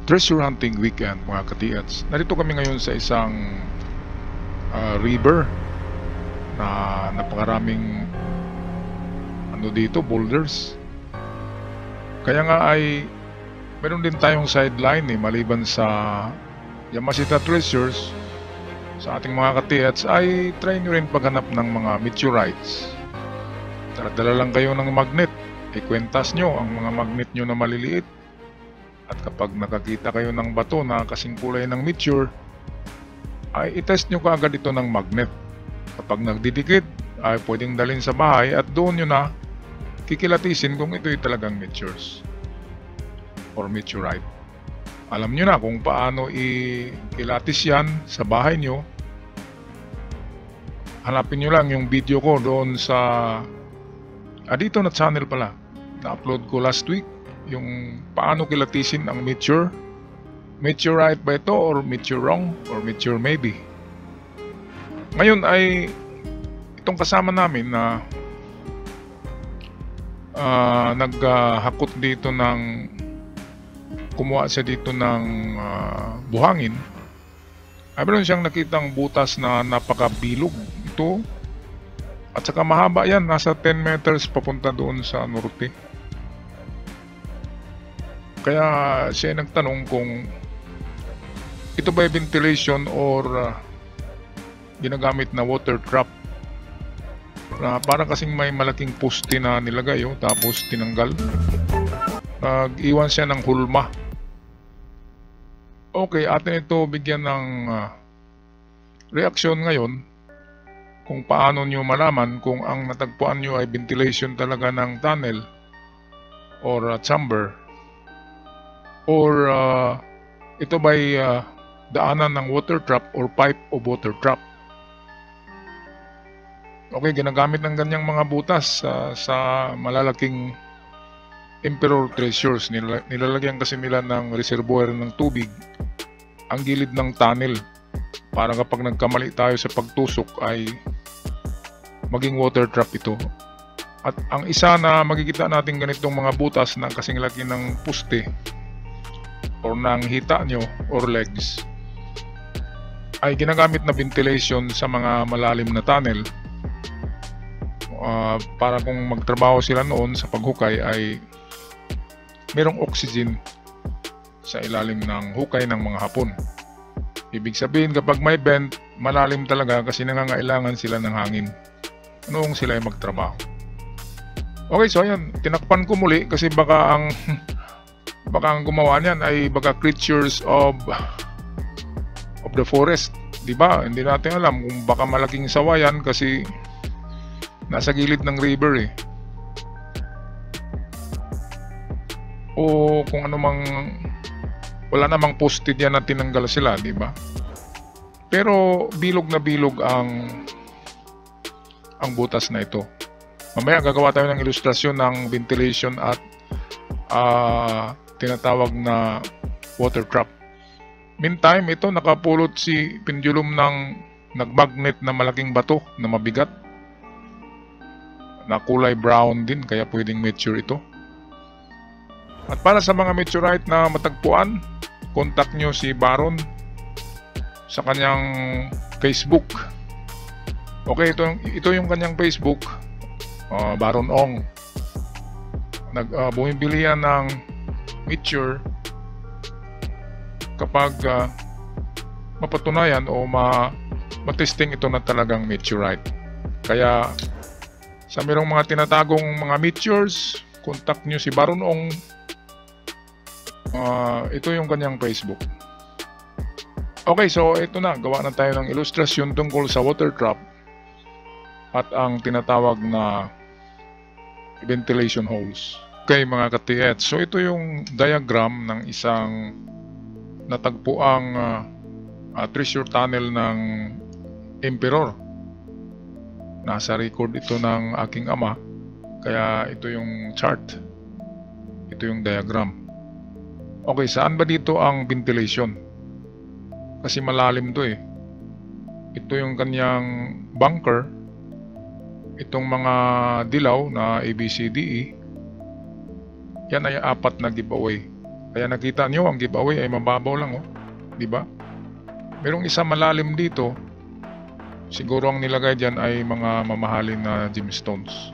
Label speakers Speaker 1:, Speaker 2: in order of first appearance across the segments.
Speaker 1: Treasure hunting weekend mga ka-TH. Narito kami ngayon sa isang river na napakaraming dito, boulders. Kaya nga ay meron din tayong sideline maliban sa Yamashita Treasures. Sa ating mga ka-TH ay try nyo rin paghanap ng mga meteorites. Dala lang kayo ng magnet, ikwentas nyo ang mga magnet nyo na maliliit. At kapag nakakita kayo ng bato na kasing kulay ng meteor, ay itest nyo kaagad ito ng magnet. Kapag nagdidikit, ay pwedeng dalhin sa bahay at doon nyo na kikilatisin kung ito'y talagang meteors or meteorite. Alam nyo na kung paano ikilatis yan sa bahay nyo. Hanapin nyo lang yung video ko doon sa dito na channel pala. Na-upload ko last week. Yung paano kilatisin ang meteor. Meteorite ba ito or meteorong or meteor maybe. Ngayon ay itong kasama namin na naghakot dito ng kumuha siya dito ng buhangin. Ay meron siyang nakitang butas na napakabilog ito. At saka mahaba yan, nasa 10 meters papunta doon sa norte. Kaya siya nagtanong kung ito ba ventilation or ginagamit na water trap. Parang kasing may malaking poste na nilagay tapos tinanggal. Nag-iwan siya ng hulma. Okay, atin ito bigyan ng reaksyon ngayon kung paano nyo malaman kung ang natagpuan nyo ay ventilation talaga ng tunnel or chamber. Or ito ba'y daanan ng water trap or pipe of water trap. Okay, ginagamit ng ganyang mga butas sa malalaking Emperor Treasures. Nilalagyan kasi nila ng reservoir ng tubig ang gilid ng tunnel para kapag nagkamali tayo sa pagtusok ay maging water trap ito. At ang isa na makikita natin ganitong mga butas na kasing laki ng puste or ng hita nyo or legs ay ginagamit na ventilation sa mga malalim na tunnel para kung magtrabaho sila noon sa paghukay ay merong oxygen sa ilalim ng hukay ng mga hapon. Ibig sabihin kapag may vent, malalim talaga kasi nangangailangan sila ng hangin noong sila ay magtrabaho. Okay, so ayan, tinakpan ko muli kasi baka ang gumawa niyan ay baka creatures of the forest, di ba? Hindi natin alam kung baka malaking sawayan kasi nasa gilid ng river o kung ano mang wala namang poste diyan na tinanggal sila, di ba? Pero bilog na bilog ang butas na ito. Mamaya gagawa tayo ng ilustrasyon ng ventilation at tinatawag na water trap. Meantime, ito nakapulot si pendulum ng nagmagnet na malaking bato na mabigat na kulay brown din, kaya pwedeng meteor ito. At para sa mga meteorite na matagpuan, contact nyo si Baron sa kanyang Facebook. Okay, ito yung kanyang Facebook, Baron Ong. Bumibili yan ng meteor kapag mapatunayan o matesting ito na talagang meteorite. Kaya sa merong mga tinatagong mga meteors, contact nyo si Baron Ong. Ito yung kanyang Facebook. Okay, so ito na, gawa na tayo ng ilustrasyon tungkol sa water trap at ang tinatawag na ventilation holes. Okay mga ka-TH, so ito yung diagram ng isang natagpuang treasure tunnel ng Emperor. Nasa record ito ng aking ama, kaya ito yung chart, ito yung diagram. Okay, saan ba dito ang ventilation? Kasi malalim to Ito yung kanyang bunker. Itong mga dilaw na ABCDE, yan ay 4 na giveaway. Kaya nakita nyo, ang giveaway ay mababaw lang, oh. Di ba? Merong isa malalim dito. Siguro ang nilagay dyan ay mga mamahalin na gemstones.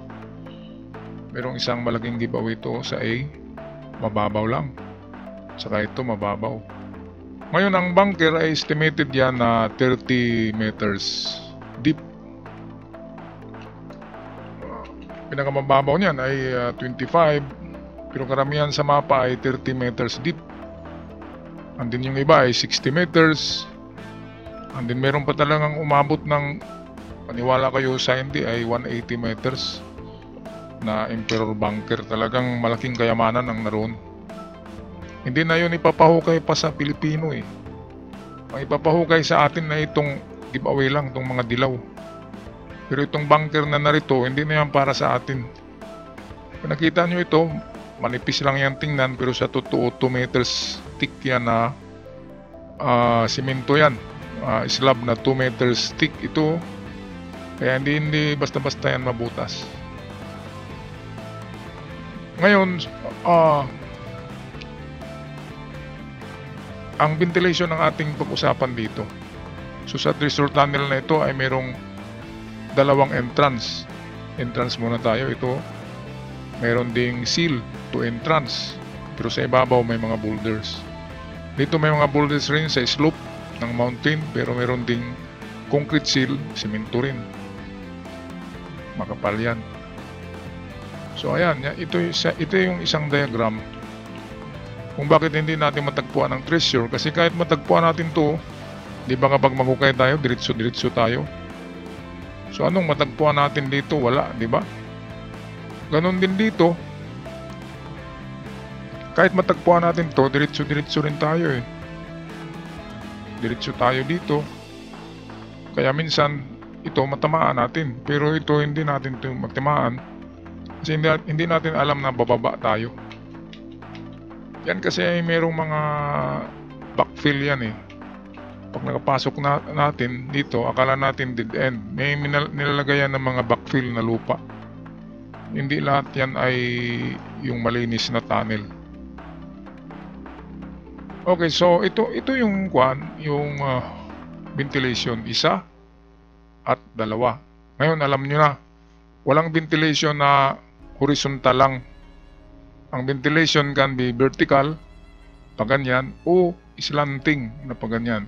Speaker 1: Merong isang malaking giveaway to sa A. Mababaw lang. Saka ito mababaw. Ngayon ang bunker ay estimated yan na 30 meters deep. Pinakamababaw niyan ay 25. Pero karamihan sa mapa ay 30 meters deep. Andin yung iba ay 60 meters. Andin meron pa talagang umabot ng, paniwala kayo sa hindi, ay 180 meters na Emperor Bunker. Talagang malaking kayamanan ang naroon. Hindi na yun ipapahukay pa sa Pilipino eh. Ang ipapahukay sa atin na itong giveaway lang, itong mga dilaw. Pero itong bunker na narito, hindi na yan para sa atin. Kung nakita nyo ito, manipis lang yan tingnan, pero sa totoo 2 meters thick yan na simento yan. Slab na 2 meters thick ito. Kaya hindi basta-basta yan mabutas. Ngayon, ang ventilation ng ating pag-usapan dito. So sa treasure tunnel na ito ay merong dalawang entrance. Entrance muna tayo. Ito, meron ding seal to entrance. Pero sa ibabaw may mga boulders. Dito may mga boulders rin sa slope ng mountain, pero meron ding concrete seal, semento rin. Makapal yan. So ayan, ito yung isang diagram kung bakit hindi natin matagpuan ang treasure. Kasi kahit matagpuan natin to, di ba kapag maghukay tayo, diretso-diretso tayo. So anong matagpuan natin dito? Wala, di ba? Ganon din dito. Kahit matagpuan natin to, diretso-diretso rin tayo eh. Diretso tayo dito. Kaya minsan ito matamaan natin, pero ito hindi natin ito matamaan kasi hindi natin alam na bababa tayo. Yan kasi ay merong mga backfill yan eh. Pag nakapasok natin dito, akala natin dead end. May nilalagay yan ng mga backfill na lupa. Hindi lahat yan ay yung malinis na tunnel. Okay, so ito yung yung ventilation, 1 at 2. Ngayon alam nyo na, walang ventilation na horizontal lang. Ang ventilation can be vertical, paganyan, o slanting na paganyan.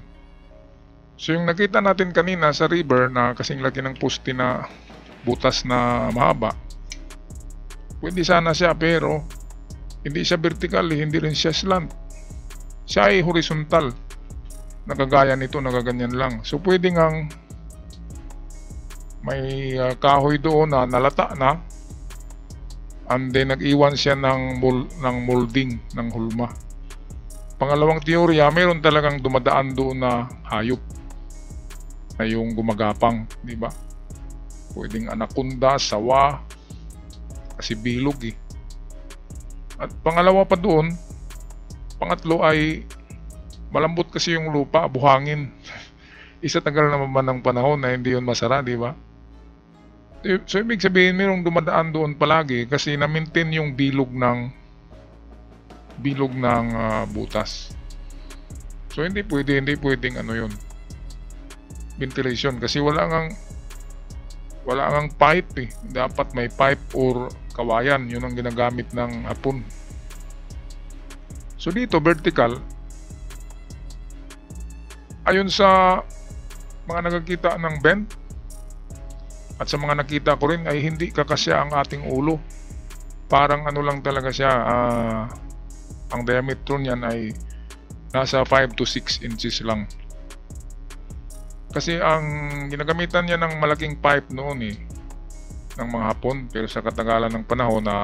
Speaker 1: So yung nakita natin kanina sa river na kasing laki ng poste na butas na mahaba, pwede sana siya, pero hindi siya vertical, hindi rin siya slant. Siya ay horizontal. Nakagaya nito, nagaganyan lang. So pwede ngang may kahoy doon na nalata na, and then nag-iwan siya ng molding, ng hulma. Pangalawang teorya, mayroon talagang dumadaan doon na hayop na yung gumagapang, di ba? Pwedeng anaconda, sawa, kasi bilog eh. At pangalawa pa doon, pangatlo ay malambot kasi yung lupa, buhangin. Isa tagal naman ng panahon na hindi yun masara, di ba? So ibig sabihin mayroong dumadaan doon palagi kasi na-maintain yung bilog ng butas. So hindi pwedeng ano yun, ventilation, kasi wala ngang pipe eh. Dapat may pipe or kawayan, yun ang ginagamit ng Hapon. So dito vertical, ayon sa mga nagkikita ng vent at sa mga nakita ko rin, ay hindi kakasya ang ating ulo. Parang ano lang talaga siya, ang diameter niyan ay nasa 5 to 6 inches lang. Kasi ang ginagamitan niya ng malaking pipe noon eh, ng mga Hapon, pero sa katagalan ng panahon na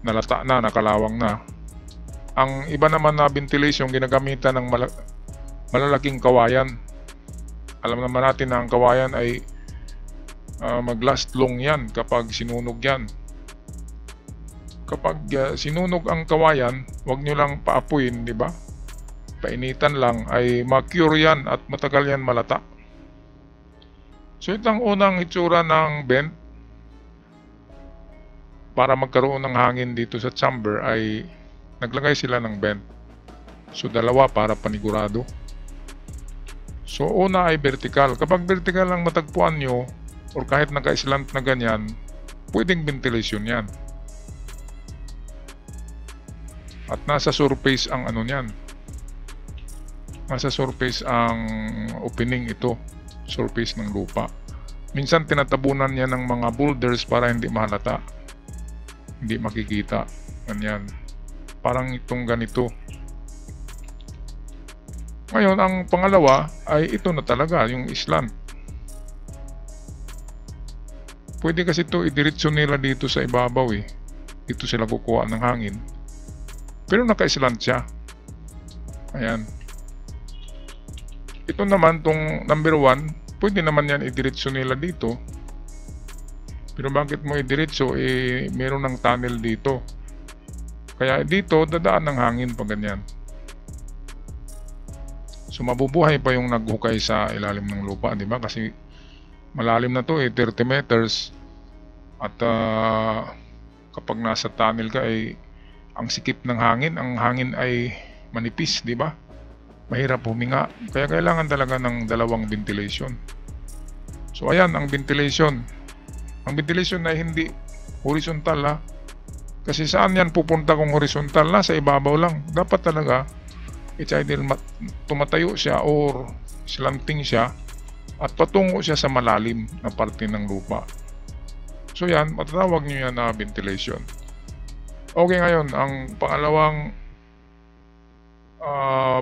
Speaker 1: nalata na, nakalawang na. Ang iba naman na ventilation, ginagamitan ng malalaking kawayan. Alam naman natin na ang kawayan ay mag-last long yan kapag sinunog yan. Kapag sinunog ang kawayan, huwag nyo lang paapuin, di ba? Painitan lang, ay ma-cure yan at matagal yan malata. So ito ang unang itsura ng vent para magkaroon ng hangin dito sa chamber, ay naglagay sila ng vent. So dalawa para panigurado. So una ay vertical. Kapag vertical ang matagpuan nyo, or kahit naka-slant na ganyan, pwedeng ventilation yan. At nasa surface ang ano niyan. Nasa surface ang opening ito. Surface ng lupa. Minsan tinatabunan niya ng mga boulders para hindi mahalata. Hindi makikita. Ganyan. Parang itong ganito. Ngayon, ang pangalawa ay ito na talaga, yung slant. Pwede kasi ito idiretso nila dito sa ibabaw eh. Dito sila kukuha ng hangin. Pero naka-slant siya. Ayan. Ito naman, tong number 1, pwede naman yan idiretso nila dito. Pero bakit mo idiretso? Eh, meron ng tunnel dito. Kaya dito, dadaan ng hangin pag ganyan. So, mabubuhay pa yung naghukay sa ilalim ng lupa, di ba? Kasi malalim na to eh, 30 meters. At kapag nasa tunnel ka ay ang sikip ng hangin, ang hangin ay manipis, di ba? Mahirap huminga. Kaya kailangan talaga ng dalawang ventilation. So ayan ang ventilation. Ang ventilation ay hindi horizontal ha. Kasi saan yan pupunta kung horizontal na? Sa ibabaw lang. Dapat talaga it's either tumatayo siya or slanting siya at patungo siya sa malalim na parte ng lupa. So yan, matatawag nyo yan na ventilation. Okay, ngayon, ang pangalawang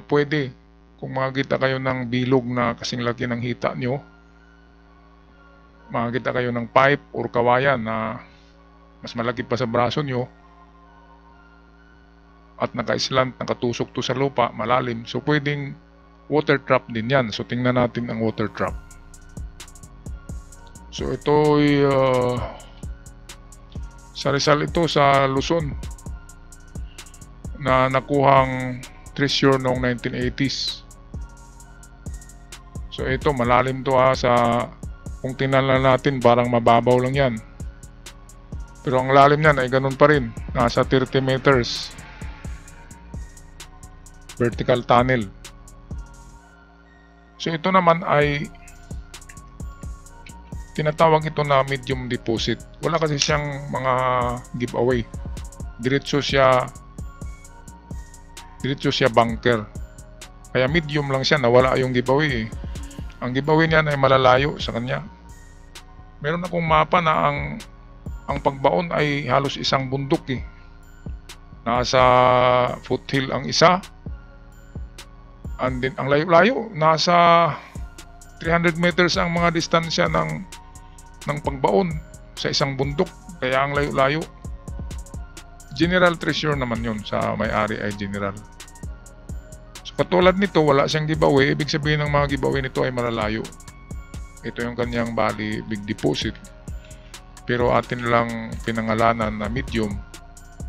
Speaker 1: pwede kung makakita kayo ng bilog na kasing laki ng hita nyo, makakita kayo ng pipe or kawayan na mas malaki pa sa braso nyo at naka-slant, nakatusok to sa lupa, malalim. So pwedeng water trap din yan. So tingnan natin ang water trap. So ito ay sa Rizal ito, sa Luzon, na nakuhang treasure noong 1980s. So ito, malalim to ha, kung tingnan natin parang mababaw lang yan. Pero ang lalim niyan ay ganun pa rin, nasa 30 meters. Vertical tunnel. So ito naman ay tinatawag ito na medium deposit. Wala kasi siyang mga giveaway. Diretso siya bunker. Kaya medium lang siya, nawala yung giveaway eh. Ang giveaway niyan ay malalayo sa kanya. Meron akong mapa na ang pagbaon ay halos isang bundok eh. Nasa foothill ang isa. And then ang layo-layo, nasa 300 meters ang mga distansya ng pagbaon sa isang bundok. Kaya ang layo-layo. General treasure naman yun, sa may-ari ay general. So katulad nito, wala siyang giveaway. Ibig sabihin ng mga giveaway nito ay malalayo. Ito yung kanyang bali big deposit. Pero atin lang pinangalanan na medium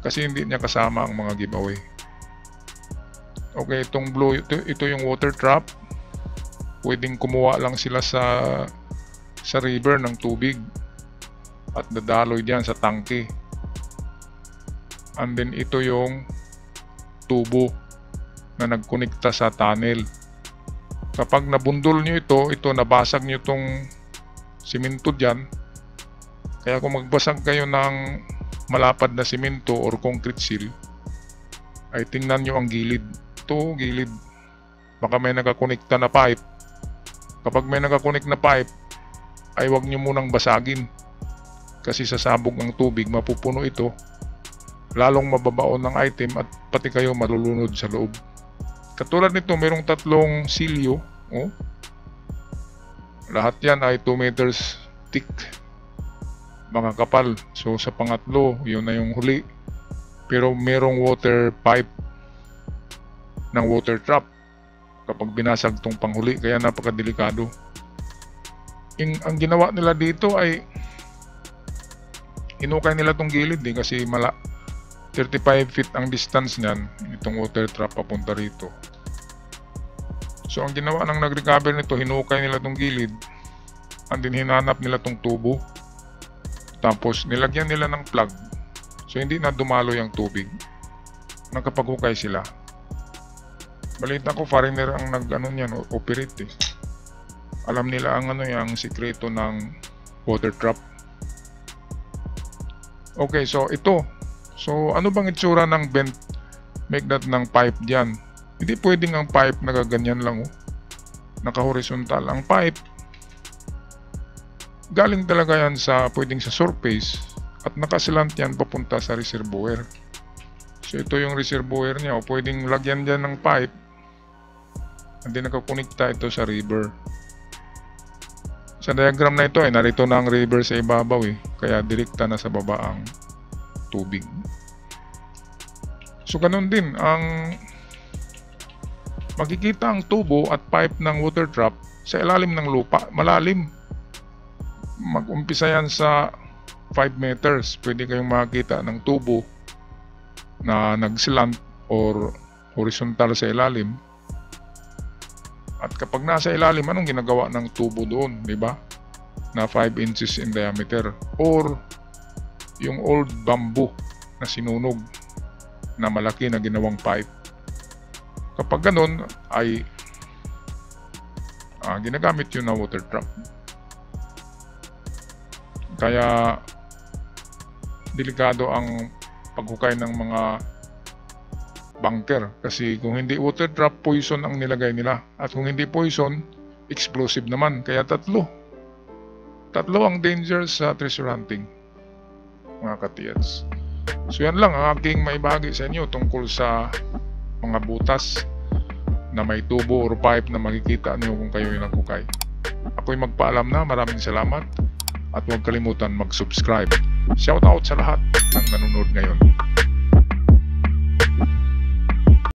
Speaker 1: kasi hindi niya kasama ang mga giveaway. Okay, itong blue, ito yung water trap. Pwedeng kumuha lang sila sa river ng tubig at dadaloy diyan sa tangke. And then ito yung tubo na nagkonekta sa tunnel. Kapag nabundol nyo ito nabasag nyo itong simento dyan. Kaya kung magbasag kayo ng malapad na simento or concrete seal, ay tingnan nyo ang gilid. Ito, gilid. Baka may nakakonekta na pipe. Kapag may nakakonect na pipe, ay huwag nyo munang basagin. Kasi sasabog ang tubig, mapupuno ito. Lalong mababaon ng item at pati kayo malulunod sa loob. Katulad nito, mayroong 3 silyo. Oh. Lahat yan ay 2 meters thick. Mga kapal. So sa pangatlo, yun na yung huli. Pero mayroong water pipe ng water trap kapag binasag tong panghuli. Kaya napakadelikado. Ang ginawa nila dito ay inukay nila tong gilid kasi 35 feet ang distance niyan, itong water trap papunta rito. So ang ginawa ng nag-recover nito, hinukay nila tong gilid and then hinanap nila tong tubo, tapos nilagyan nila ng plug so hindi na dumalo yung tubig. nakapaghukay sila. Balita ko foreigner ang nag-ano niyan, operate eh. Alam nila ang ano yung sikreto ng water trap. Okay, so ito. So ano bang itsura ng bent magnet ng pipe diyan? Hindi pwedeng ang pipe nagaganyan lang oh. Naka-horizontal ang pipe. Galing talaga yan sa pwedeng sa surface at nakasilant yan papunta sa reservoir. So ito yung reservoir niya o pwedeng lagyan dyan ng pipe. Hindi nakakonekta ito sa river. Sa diagram na ito narito na ang river sa ibabaw kaya direkta na sa baba ang tubig. So ganun din ang makikita ang tubo at pipe ng water trap sa ilalim ng lupa, malalim. Mag-umpisa yan sa 5 meters. Pwede kayong makikita ng tubo na nagsilant or horizontal sa ilalim. At kapag nasa ilalim, anong ginagawa ng tubo doon, di ba? Na 5 inches in diameter or yung old bamboo na sinunog na malaki na ginawang pipe. Kapag ganun ay ginagamit yun na water trap. Kaya delikado ang paghukay ng mga bunker kasi kung hindi water trap, poison ang nilagay nila, at kung hindi poison, explosive naman. Kaya tatlo ang danger sa treasure hunting, mga katiyats. So yan lang ang aking maibahagi sa inyo tungkol sa mga butas na may tubo or pipe na makikita niyo kung kayo yung naghukay. Ako'y magpaalam na. Maraming salamat at huwag kalimutan mag-subscribe. Shout out sa lahat ng nanonood ngayon.